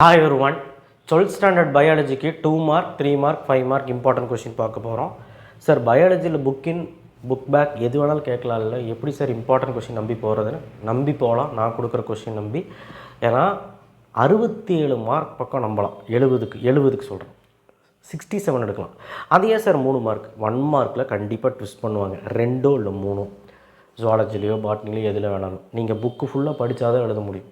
Hi everyone, 12th standard biology-க்கு 2 mark, 3 mark, 5 mark important question பார்க்க போகிறோம். Sir பயாலஜியில் book back எது வேணாலும் கேட்கலாம் இல்லை, எப்படி சார் இம்பார்ட்டன்ட் கொஷின் நம்பி போகிறதுன்னு நம்பி போகலாம். நான் கொடுக்குற கொஷின் நம்பி, ஏன்னா 67 மார்க் பக்கம் நம்பலாம். 70க்கு சொல்கிறேன், 67 எடுக்கலாம். அது ஏன் சார் 3 மார்க்? 1 மார்க்கில் கண்டிப்பாக ட்விஸ்ட் பண்ணுவாங்க, 2 இல்லை 3. ஜுவாலஜிலையோ பாட்னிலையோ எதில் வேணாலும் நீங்கள் புக்கு ஃபுல்லாக படித்தாதான் எழுத முடியும்.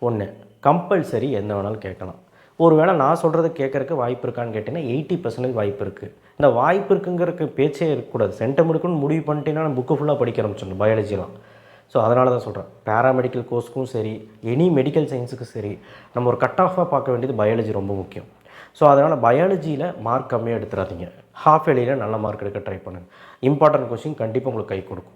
ஒன்று கம்பல்சரி என்ன வேணாலும் கேட்கலாம். ஒரு வேளை நான் சொல்கிறத கேட்குறக்கு வாய்ப்பு இருக்கான்னு கேட்டிங்கன்னா 80% வாய்ப்பு இருக்குது. இந்த வாய்ப்பு இருக்குங்கிறதுக்கு பேச்சே இருக்கக்கூடாது. சென்டம் எடுக்கணும்னு முடிவு பண்ணிட்டீங்கன்னா நம்ம புக்கு ஃபுல்லாக படிக்க ஆரம்பிச்சிடணும் பயாலஜிலாம். ஸோ அதனால தான் சொல்கிறேன், பேராமெடிக்கல் கோர்ஸ்க்கும் சரி, எனி மெடிக்கல் சயின்ஸுக்கும் சரி, நம்ம ஒரு கட் ஆஃபாக பார்க்க வேண்டியது பயாலஜி ரொம்ப முக்கியம். ஸோ அதனால் பயாலஜியில் மார்க் கம்மியாக எடுத்துடாதீங்க. ஹாஃப் இயர்லியில் நல்ல மார்க் எடுக்க ட்ரை பண்ணுங்கள். இம்பார்ட்டன்ட் கொஸ்டின் கண்டிப்பாக உங்களுக்கு கை கொடுக்கும்.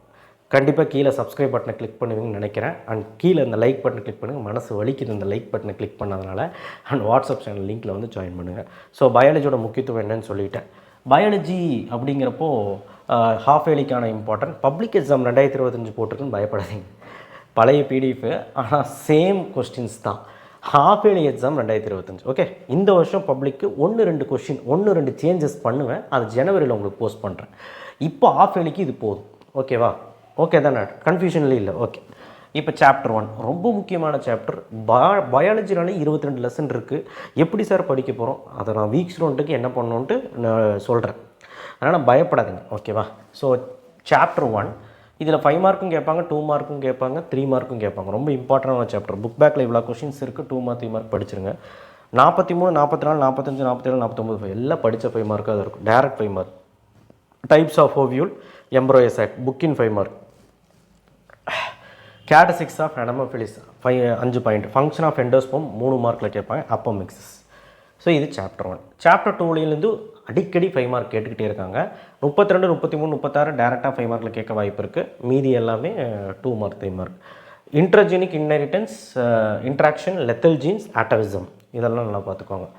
கண்டிப்பாக கீழே சப்ஸ்கிரைப் பட்டனை கிளிக் பண்ணுவீங்கன்னு நினைக்கிறேன். அண்ட் கீழே இந்த லைக் பட்டனை கிளிக் பண்ணுங்கள். மனசு வலிக்குது இந்த லைக் பட்டனை கிளிக் பண்ணதுனால. அண்ட் வாட்ஸ்அப் சேனல் லிங்க்கில் வந்து ஜாயின் பண்ணுங்கள். ஸோ பயாலஜியோட முக்கியத்துவம் என்னன்னு சொல்லிட்டேன். பயாலஜி அப்படிங்கிறப்போ ஹாஃப் இயர்லிக்கான இம்பார்ட்டன்ட் பப்ளிக் எக்ஸாம் 2025 போட்டிருக்குன்னு பயப்படாதீங்க. பழைய பிடிஎஃப், ஆனால் சேம் கொஸ்டின்ஸ் தான். Half yearly exam 2025. ஓகே, இந்த வருஷம் பப்ளிக்கு 1-2 கொஸ்டின் 1-2 சேஞ்சஸ் பண்ணுவேன். அது ஜனவரியில் உங்களுக்கு போஸ்ட் பண்ணுறேன். இப்போ ஹாஃப் இயர்லிக்கு இது போதும். ஓகேவா? ஓகே தானே? கன்ஃபியூஷன்லேயே இல்லை. ஓகே, இப்போ சாப்டர் 1 ரொம்ப முக்கியமான சாப்டர். பயாலஜினாலே 22 லெசன் இருக்குது. எப்படி சார் படிக்க போகிறோம்? அதை நான் வீக் ஸ்டூடெண்ட்டுக்கு என்ன பண்ணணுன்ட்டு நான் சொல்கிறேன். அதனால் பயப்படாதீங்க. ஓகேவா? ஸோ சாப்டர் 1 இதில் 5 மார்க்கும் கேட்பாங்க, 2 மார்க்கும் கேட்பாங்க, 3 மார்க்கும் கேட்பாங்க. ரொம்ப இம்பார்ட்டண்டான சாப்டர். புக் பேக்கில் இவ்வளோ கொஷின்ஸ் இருக்குது. 2 மார்க் 3 மார்க் படிச்சிருங்க. 43, 44, 45, 47, 49 எல்லாம் படித்த 5 மார்க்காக தான் இருக்கும். Direct 5 mark. Types of ovule, embryo sac book in 5 mark. Characteristics of anemophilous 5 point. Function of endosperm 3 மார்க்கில் கேட்பாங்க. அப்போ மிக்சஸ். ஸோ இது சாப்டர் 1. சாப்டர் 2லேருந்து அடிக்கடி 5 மார்க் கேட்டுக்கிட்டே இருக்காங்க. 32, 33, 36 டேரெக்டாக 5 மார்க்கில் கேட்க வாய்ப்பு இருக்குது. மீதி எல்லாமே 2 mark 3 mark. Intragenic inheritance, interaction, lethal genes, atavism இதெல்லாம் நல்லா பார்த்துக்கோங்க.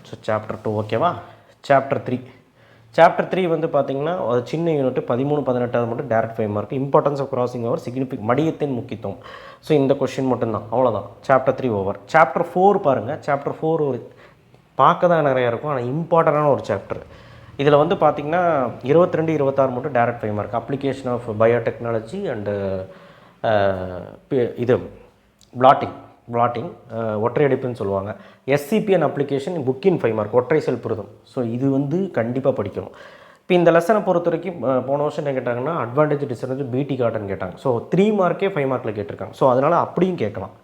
ஸோ சாப்டர் 2 ஓகேவா? சாப்டர் 3 வந்து பார்த்திங்கன்னா ஒரு சின்ன யூனிட் 13, 18 மட்டும் direct 5 mark. Importance of crossing over, மடியத்தின் முக்கியத்துவம். ஸோ இந்த கொஷின் மட்டும்தான், அவ்வளோதான். Chapter 3 over. சாப்டர் 4 பாருங்கள். சாப்டர் 4 ஒரு பார்க்க தான் நிறையா இருக்கும், ஆனால் இம்பார்ட்டண்டான ஒரு சாப்டர். இதில் வந்து பார்த்திங்கன்னா 22, 26 மட்டும் direct 5 mark. Application of biotechnology and இது பிளாட்டிங் ஒற்றை அடிப்புன்னு சொல்லுவாங்க. SCPN application book in 5 mark. ஒற்றை செல் புரதம். ஸோ இது வந்து கண்டிப்பாக படிக்கணும். இப்போ இந்த லெசனை பொறுத்த வரைக்கும் போன வருஷம் என்ன கேட்டாங்கன்னா அட்வான்டேஜ் டிஸ்அட்வான்டேஜ் பிடி கார்டுன்னு கேட்டாங்க. ஸோ 3 மார்க்கே 5 மார்க்கில் கேட்டிருக்காங்க. ஸோ அதனால் அப்படியும் கேட்கலாம்.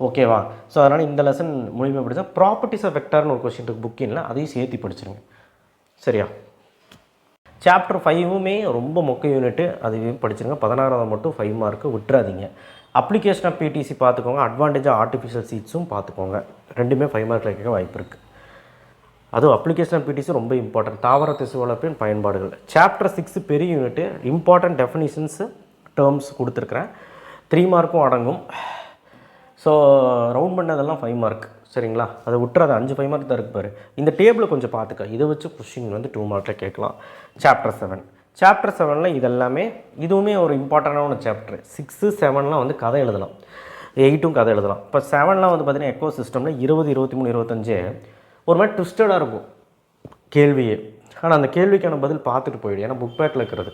ஓகேவா? ஸோ அதனால் இந்த லெசன் முழுமையாக படித்தா ப்ராப்பர்ட்டிஸ் ஆஃப் வெக்டார்னு ஒரு கொஸ்டின் இருக்குது புக்கின்ல, அதையும் சேர்த்து படிச்சிருங்க. சரியா? சாப்டர் 5மே ரொம்ப மொக்க யூனிட்டு, அதையும் படிச்சிருங்க. 16வது மட்டும் 5 மார்க்கு விட்டுறாதீங்க. அப்ளிகேஷன் ஆஃப் பிடிசி பார்த்துக்கோங்க. அட்வான்டேஜ் ஆர்டிஃபிஷியல் சீட்ஸும் பார்த்துக்கோங்க. ரெண்டுமே 5 மார்க்கில் கேட்க வாய்ப்பு இருக்குது. அதுவும் அப்ளிகேஷன் ஆஃப் பிடிசி ரொம்ப இம்பார்ட்டன்ட். தாவர திசு வளர்ப்பின் பயன்பாடுகள். சாப்டர் 6 பெரிய யூனிட்டு. இம்பார்ட்டன்ட் டெஃபினிஷன்ஸு, டேர்ம்ஸ் கொடுத்துருக்குறேன். 3 மார்க்கும் அடங்கும். ஸோ ரவுண்ட் பண்ணதெல்லாம் 5 மார்க். சரிங்களா? அதை விட்டுறாது. 5 5 மார்க் தான் இருக்கு பாரு. இந்த டேபிளை கொஞ்சம் பார்த்துக்க. இதை வச்சு கொஸ்டின் வந்து 2 மார்க்கில் கேட்கலாம். சாப்டர் 7 இதெல்லாமே இதுவுமே ஒரு இம்பார்ட்டண்டான சாப்டர். 6, 7 வந்து கதை எழுதலாம். 8 கதை எழுதலாம். இப்போ 7 வந்து பார்த்திங்கன்னா எக்கோ சிஸ்டமில் 20, 23, 25 ஒரு மாதிரி ட்விஸ்டடாக இருக்கும் கேள்வியே. ஆனால் அந்த கேள்விக்கான பதில் பார்த்துட்டு போயிடு. ஏன்னா புக் பேக்கில் இருக்கிறது.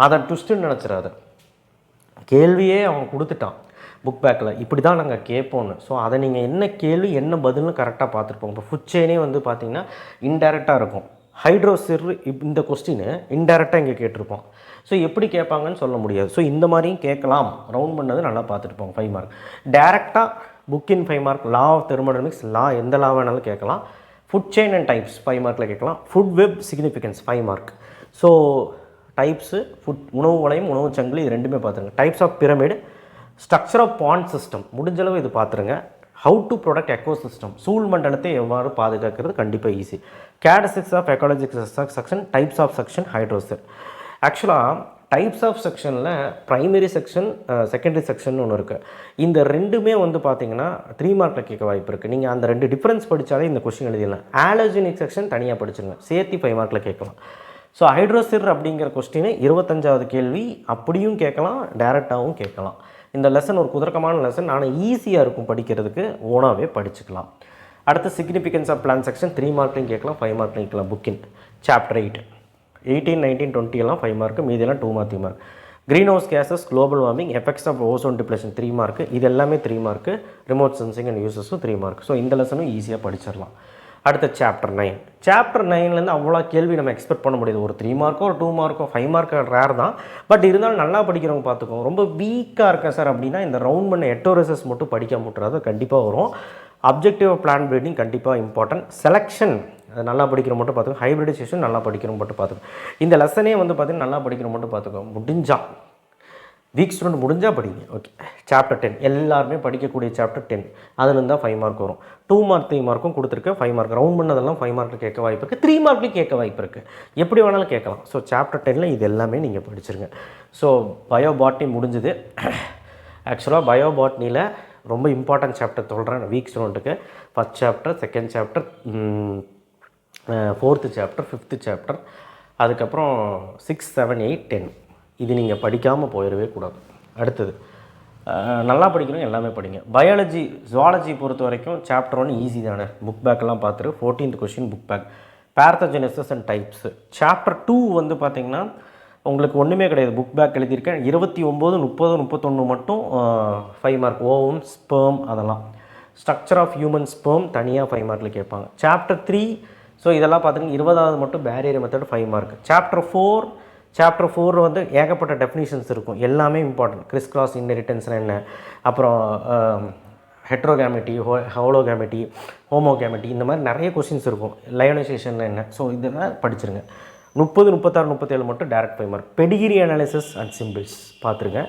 அதை ட்விஸ்ட்டுன்னு நினச்சிடாத. கேள்வியே அவன் கொடுத்துட்டான் புக் பேக்கில், இப்படி தான் நாங்கள் கேட்போன்னு. ஸோ அதை நீங்கள் என்ன கேள்வி என்ன பதில்னு கரெக்டாக பார்த்துருப்போம். இப்போ ஃபுட் செயினே வந்து பார்த்திங்கன்னா இன்டெரக்டாக இருக்கும். ஹைட்ரோசிர் இந்த கொஸ்டின் இன்டெரக்டாக இங்கே கேட்டிருப்போம். ஸோ எப்படி கேட்பாங்கன்னு சொல்ல முடியாது. ஸோ இந்த மாதிரியும் கேட்கலாம். ரவுண்ட் பண்ணது நல்லா பார்த்துட்டுப்போம். 5 மார்க். டேரெக்டாக book in 5 mark. Law of thermodynamics, எந்த லா வேணாலும் கேட்கலாம். ஃபுட் செயின் அண்ட் டைப்ஸ் 5 மார்க்கில் கேட்கலாம். Food web significance 5 mark. So types, உணவு வளையம், உணவு சங்கிலி இது ரெண்டுமே பார்த்துருங்க. Types of pyramid, structure of pond system முடிஞ்சளவு இது பார்த்துருங்க. How to protect ecosystem, சூழ் மண்டலத்தை எவ்வாறு பாதுகாக்கிறது கண்டிப்பாக easy. Characteristics of ecological succession, types of succession, hydrosere. ஆக்சுவலாக டைப்ஸ் ஆஃப் செக்ஷனில் ப்ரைமரி செக்ஷன், செகண்டரி செக்ஷன் ஒன்று இருக்குது. இந்த ரெண்டுமே வந்து பார்த்திங்கன்னா 3 மார்க்கில் கேட்க வாய்ப்பு இருக்குது. நீங்கள் அந்த 2 டிஃப்ரென்ஸ் படித்தாலே இந்த கொஸ்டின் எழுதிடலாம். ஆலோஜெனிக் செக்ஷன் தனியாக படிச்சுருங்க, சேர்த்து 5 மார்க்கில் கேட்கலாம். ஸோ ஹைட்ரோசிர் அப்படிங்கிற கொஸ்டின் 25வது கேள்வி அப்படியும் கேட்கலாம், டேரெக்டாகவும் கேட்கலாம். இந்த லெசன் ஒரு குதர்க்கமான லெசன், ஆனால் ஈஸியாக இருக்கும் படிக்கிறதுக்கு. ஓனாகவே படிச்சுக்கலாம். அடுத்து சிக்னிஃபிகன்ஸ் ஆஃப் பிளான் செக்ஷன் 3 மார்க்லையும் கேட்கலாம், 5 மார்க்லையும் கேட்கலாம். புக்கின் சாப்டர் 8 18, 19, 20 எல்லாம் 5 மார்க்கு, மீதியெல்லாம் 2 mark 3 mark. Green house gases, global warming, effects of ozone depletion 3 mark, இது எல்லாமே 3 மார்க்கு. ரிமோட் சென்சிங் அண்ட் யூசஸும் 3 மார்க். ஸோ இந்த லெசனும் ஈஸியாக படிச்சிடலாம். அடுத்த சாப்டர் 9. சாப்டர் 9லேருந்து அவ்வளோ கேள்வி நம்ம எக்ஸ்பெக்ட் பண்ண முடியாது. ஒரு 3 மார்க்கோ ஒரு 2 மார்க்கோ 5 மார்க்கோ ரேர் தான். பட் இருந்தாலும் நல்லா படிக்கிறவங்க பார்த்துக்கோங்க. ரொம்ப வீக்காக இருக்கேன் சார் அப்படின்னா இந்த ரவுண்ட் பண்ண எட்டோரசஸ் மட்டும் படிக்க முட்டுறது கண்டிப்பாக வரும். அப்ஜெக்டிவ் பிளான் பில்டிங் கண்டிப்பாக இம்பார்ட்டன்ட். செலெக்ஷன் அது நல்லா படிக்கிற மட்டும் பார்த்துக்கோ. ஹைப்ரிடைசேஷன் நல்லா படிக்கிற மட்டும் பார்த்துக்கோ. இந்த லெசனே வந்து பார்த்தீங்கன்னா நல்லா படிக்கிற மட்டும் பார்த்துக்கோ. முடிஞ்சா வீக் ஸ்டூடெண்ட் முடிஞ்சால் படிங்க. ஓகே, சாப்டர் 10 எல்லாருமே படிக்கக்கூடிய சாப்டர் 10. அதுலேருந்து தான் 5 மார்க் வரும். 2 மார்க் 3 மார்க்கும் கொடுத்துருக்க. 5 மார்க் ரவுண்ட் பண்ணதெல்லாம் 5 மார்க்கில் கேட்க வாய்ப்பு இருக்குது. 3 மார்க்லேயும் கேட்க வாய்ப்பு இருக்குது. எப்படி வேணாலும் கேட்கலாம். ஸோ சாப்டர் 10ல் இது எல்லாமே நீங்கள் படிச்சிருங்க. ஸோ பயோ பாட்னி முடிஞ்சுது. ஆக்சுவலாக பயோ பாட்னியில் ரொம்ப இம்பார்ட்டன்ட் சாப்டர் சொல்கிறேன் வீக் ஸ்டூடெண்ட்டுக்கு. First chapter, second chapter, 4th chapter, 5th chapter, அதுக்கப்புறம் 6, 7, 8, 10. இது நீங்கள் படிக்காமல் போயிடவே கூடாது. அடுத்தது நல்லா படிக்கணும், எல்லாமே படிங்க. பயாலஜி ஜுவாலஜி பொறுத்த வரைக்கும் சாப்டர் 1 ஈஸி தானே. புக் பேக்கெல்லாம் பார்த்துரு. 14th question book back. Parthenogenesis and types. Chapter 2 வந்து பார்த்திங்கன்னா உங்களுக்கு ஒன்றுமே கிடையாது. புக் பேக் எழுதியிருக்கேன். 29, 30, 31 மட்டும் 5 மார்க். ஓவம், ஸ்பெர்ம் அதெல்லாம். ஸ்ட்ரக்சர் ஆஃப் ஹியூமன் ஸ்பெர்ம் தனியாக 5 மார்க்கில் கேட்பாங்க. சாப்டர் 3 ஸோ இதெல்லாம் பார்த்திங்கன்னா 20வது மட்டும் பேரியர் மெத்தட் 5 மார்க். சாப்டர் 4 வந்து ஏகப்பட்ட டெஃபினிஷன்ஸ் இருக்கும். எல்லாமே இம்பார்ட்டன்ட். கிறிஸ் கிராஸ் இன்ஹெரிட்டன்ஸ்னா என்ன, அப்புறம் ஹெட்ரோகேமிட்டி, ஹோலோகேமிட்டி, ஹோமோகேமிட்டி, இந்த மாதிரி நிறைய கொஸ்டின்ஸ் இருக்கும். லயனைசேஷன் என்ன. ஸோ இதெல்லாம் படிச்சிருங்க. 30, 36, 37 மட்டும் direct 5 mark. Pedigree analysis and symbols பார்த்துருங்க.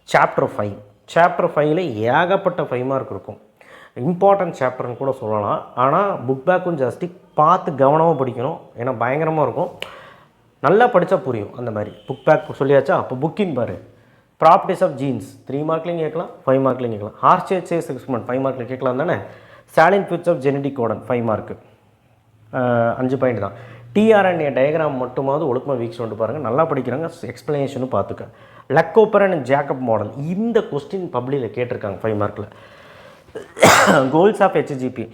சாப்டர் 5ல் ஏகப்பட்ட 5 மார்க் இருக்கும். இம்பார்ட்டன்ட் சாப்டர்னு கூட சொல்லலாம். ஆனால் புக் பேக்கும் ஜாஸ்தி பார்த்து கவனமாக படிக்கணும். ஏன்னா பயங்கரமாக இருக்கும். நல்லா படித்தா புரியும். அந்த மாதிரி புக் பேக் சொல்லியாச்சா. அப்போ புக்கின் பாரு. ப்ராப்பர்ட்டிஸ் ஆஃப் ஜீன்ஸ் 3 மார்க்லையும் கேட்கலாம், 5 மார்க்லையும் கேட்கலாம். ஹார்ச்சேஸ் எக்ஸ்பெரிமெண்ட் 5 மார்க்கில் கேட்கலாம் தானே. Salient features of genetic codon 5 mark, 5 point தான். டிஆர்என்ஏ டயக்ராம் மட்டுமாவது ஒழுக்கமாக வீக்ஸ் கொண்டு பாருங்கள். நல்லா படிக்கிறாங்க. எக்ஸ்ப்ளனேஷனும் பார்த்துக்க. லக்கோப்பர் அண்ட் ஜேக்கப் மாடல் இந்த கொஸ்டின் பப்ளியில் கேட்டிருக்காங்க 5 மார்க்கில். கோல்ஸ் ஆஃப் ஹெச்ஜிபி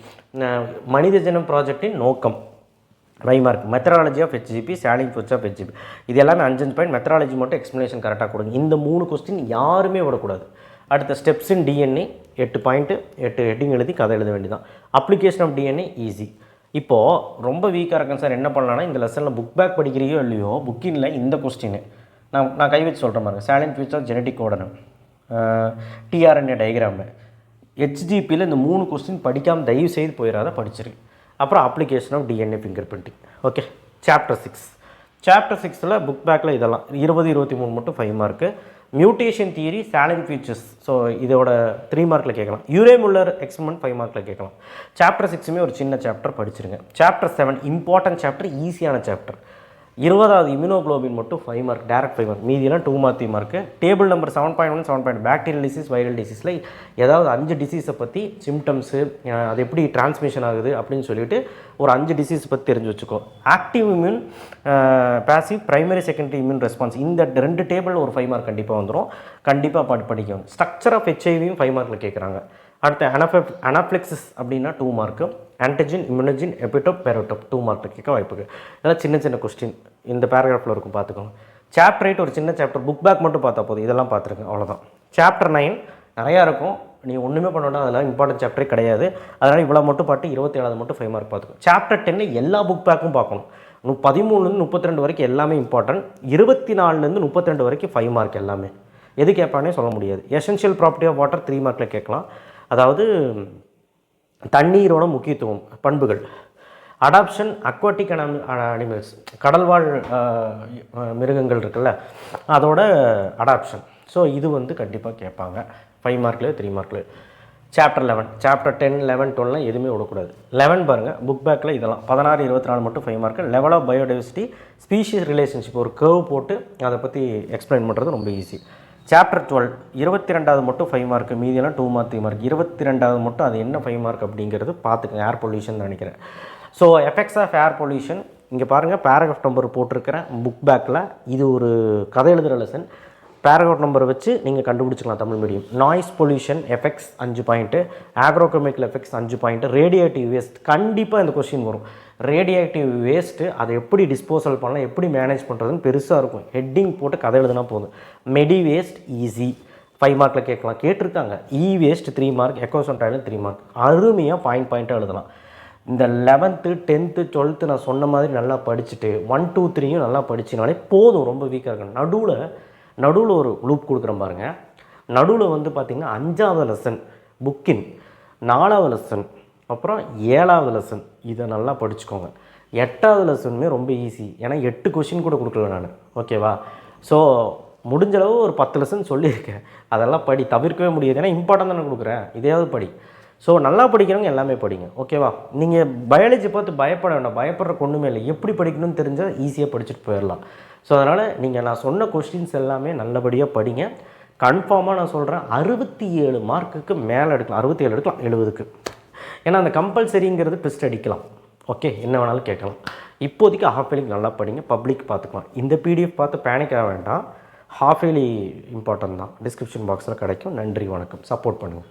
மனித ஜனம் ப்ராஜெக்டின் நோக்கம் 5 mark. Methodology of HGP, சாலின் features of HGP இது எல்லாமே 5 பாயிண்ட். மெத்தடாலஜி மட்டும் எக்ஸ்ப்ளனேஷன் கரெக்டாக கொடுங்க. இந்த 3 கொஸ்டின் யாருமே விடக்கூடாது. அடுத்த steps in DNA 8 point, 8 heading எழுதி கதை எழுத வேண்டியதான். Application of DNA easy. இப்போது ரொம்ப வீக்காக இருக்கேன் சார் என்ன பண்ணலான்னா இந்த லெசனில் புக் பேக் படிக்கிறியோ இல்லையோ புக்கின்ல இந்த கொஸ்டின் நான் கை வச்சு சொல்கிறேன் பாருங்க. Salient features of genetic codon, tRNA diagram, ஹெச்ஜிபியில் இந்த 3 கொஸ்டின் படிக்காமல் தயவு செய்து போயிடாத படிச்சிருக்கு. அப்புறம் application of DNA finger printing. Okay, chapter 6ல் புக் பேக்கில் இதெல்லாம் 20, 23 மட்டும் 5 mark. Mutation theory, salient features so இதோட 3 மார்க்கில் கேட்கலாம். யூரேமுல்லர் எக்ஸ்பெரிமெண்ட் 5 மார்க்கில் கேட்கலாம். சாப்டர் 6 ஒரு சின்ன சாப்டர் படிச்சிருங்க. சாப்டர் 7 இம்பார்ட்டன்ட் சாப்டர், ஈஸியான சாப்டர். 20வது இம்யூனோகுளோபின் மட்டும் 5 மார்க், டேரக்ட் 5 மார்க். மீதியெல்லாம் 2 mark 3 mark. Table number 7.1, 7. Bacterial disease, viral டிசீஸில் ஏதாவது 5 டிசீஸை பற்றி சிம்டம்ஸு அது எப்படி டிரான்ஸ்மிஷன் ஆகுது அப்படின்னு சொல்லிட்டு ஒரு 5 டிசீஸ் பற்றி தெரிஞ்சு வச்சுக்கோ. Active immune, passive, primary, secondary immune response இந்த 2 டேபிள் ஒரு 5 மார்க் கண்டிப்பாக வந்துடும். கண்டிப்பாக படிக்கணும். ஸ்ட்ரக்சர் ஆஃப் ஹெச்ஐவியும் 5 மார்க்கில் கேட்குறாங்க. அடுத்து அனாஃப்ளெக்சிஸ் அப்படின்னா 2 மார்க்கு. ஆன்டிஜின், இம்யூனோஜின், எபிடோப், பெரோடோப் 2 மார்க்கில் கேட்க வாய்ப்புக்கு. இதெல்லாம் சின்ன கொஸ்டின் இந்த பேராகிராஃபில் இருக்கும் பார்த்துக்கோங்க. சாப்டர் 8 ஒரு சின்ன சாப்டர். புக் பேக் மட்டும் பார்த்தா போதும். இதெல்லாம் பார்த்துருங்க அவ்வளோதான். சாப்டர் 9 நிறையா இருக்கும். நீ ஒன்றுமே பண்ண வேண்டாம். அதெல்லாம் இம்பார்ட்டன்ட் சாப்டரே கிடையாது. அதனால் இவ்வளோ மட்டும் பார்த்து 27வது மட்டும் 5 மார்க் பார்த்துக்கோ. சாப்டர் 10 எல்லா புக் பேக்கும் பார்க்கணும். 13லேருந்து 32 வரைக்கும் எல்லாமே இம்பார்ட்டன்ட். 24லேருந்து 32 வரைக்கும் 5 மார்க் எல்லாமே. எது கேட்பானே சொல்ல முடியாது. எசென்ஷியல் ப்ராப்பர்ட்டி ஆஃப் வாட்டர் 3 மார்க்கில் கேட்கலாம். அதாவது தண்ணீரோட முக்கியத்துவம், பண்புகள். அடாப்ஷன், அக்வாட்டிக் அனிமல்ஸ் கடல்வாழ் மிருகங்கள் இருக்குல்ல அதோட அடாப்ஷன். ஸோ இது வந்து கண்டிப்பாக கேட்பாங்க 5 மார்க்கில் 3 மார்க்கில். சாப்டர் 11 சாப்டர் 10, 11, 12 எதுவுமே விடக்கூடாது. 11 பாருங்கள் புக் பேக்கில் இதெல்லாம் 16, 24 மட்டும் 5 mark. Level of biodiversity, species relationship ஒரு கர்வ் போட்டு அதை பற்றி எக்ஸ்பிளைன் பண்ணுறது ரொம்ப ஈஸி. சாப்டர் 12 22வது மட்டும் 5 மார்க்கு, மீதியெல்லாம் 2 மார்க் 3 மார்க். 22வது மட்டும் அது என்ன 5 மார்க் அப்படிங்கிறது பார்த்துக்கங்க. ஏர் பொல்யூஷன் நினைக்கிறேன். So effects of air pollution இங்கே பாருங்கள். பேராகிராஃப் நம்பர் போட்டிருக்கிறேன் புக் பேக்கில். இது ஒரு கதை எழுதுகிற லெசன். பேராகிராஃப் நம்பர் வச்சு நீங்கள் கண்டுபிடிச்சிக்கலாம் Tamil medium. Noise pollution effects 5 point, agrochemical effects 5 point, radioactive waste கண்டிப்பாக இந்த கொஸ்டின் வரும். ரேடியேட்டிவ் வேஸ்ட்டு அதை எப்படி டிஸ்போசல் பண்ணலாம், எப்படி மேனேஜ் பண்ணுறதுன்னு பெருசாக இருக்கும். ஹெட்டிங் போட்டு கதை எழுதுனா போதும். மெடி வேஸ்ட் ஈஸி 5 மார்க்கில் கேட்கலாம், கேட்டிருக்காங்க. இ வேஸ்ட் 3 மார்க், எக்கோசன்டைலும் 3 மார்க். அருமையாக பாயிண்ட்டாக எழுதலாம். இந்த 11th 10th 12th நான் சொன்ன மாதிரி நல்லா படிச்சுட்டு 1 2 3யும் நல்லா படிச்சினாலே போதும். ரொம்ப வீக்காக இருக்கணும். நடுவில் ஒரு லூப் கொடுக்குறேன் பாருங்கள். நடுவில் வந்து பார்த்திங்கன்னா 5வது லெசன் புக்கின், 4வது லெசன், அப்புறம் 7வது லெசன், இதை நல்லா படிச்சுக்கோங்க. 8வது லெசனுமே ரொம்ப ஈஸி, ஏன்னா 8 கொஷின் கூட கொடுக்கல நான். ஓகேவா? ஸோ முடிஞ்சளவு ஒரு 10 லெசன் சொல்லியிருக்கேன், அதெல்லாம் படி, தவிர்க்கவே முடியாது. ஏன்னா இம்பார்ட்டன் தானே கொடுக்குறேன், இதையாவது படி. ஸோ நல்லா படிக்கிறவங்க எல்லாமே படிங்க. ஓகேவா? நீங்கள் பயாலஜி பார்த்து பயப்பட வேண்டாம், பயப்படுறக்கு ஒன்றுமே இல்லை. எப்படி படிக்கணும்னு தெரிஞ்சால் ஈஸியாக படிச்சுட்டு போயிடலாம். ஸோ அதனால் நீங்கள் நான் சொன்ன கொஸ்டின்ஸ் எல்லாமே நல்லபடியாக படிங்க. கன்ஃபார்மாக நான் சொல்கிறேன் 67 மார்க்குக்கு மேலே எடுக்கலாம், 67 எடுக்கலாம் 70க்கு. ஏன்னா அந்த கம்பல்சரிங்கிறது டெஸ்ட் அடிக்கலாம். ஓகே, என்ன வேணாலும் கேட்கலாம். இப்போதைக்கு ஹாஃப் இயர்லிக்கு நல்லா படிங்க, பப்ளிக் பார்த்துக்கலாம். இந்த பிடிஎஃப் பார்த்து பேனிக் ஆக வேண்டாம், ஹாஃப் இயர்லி இம்பார்ட்டன்ட் தான். டிஸ்கிரிப்ஷன் பாக்ஸில் கிடைக்கும். நன்றி, வணக்கம். சப்போர்ட் பண்ணுங்கள்.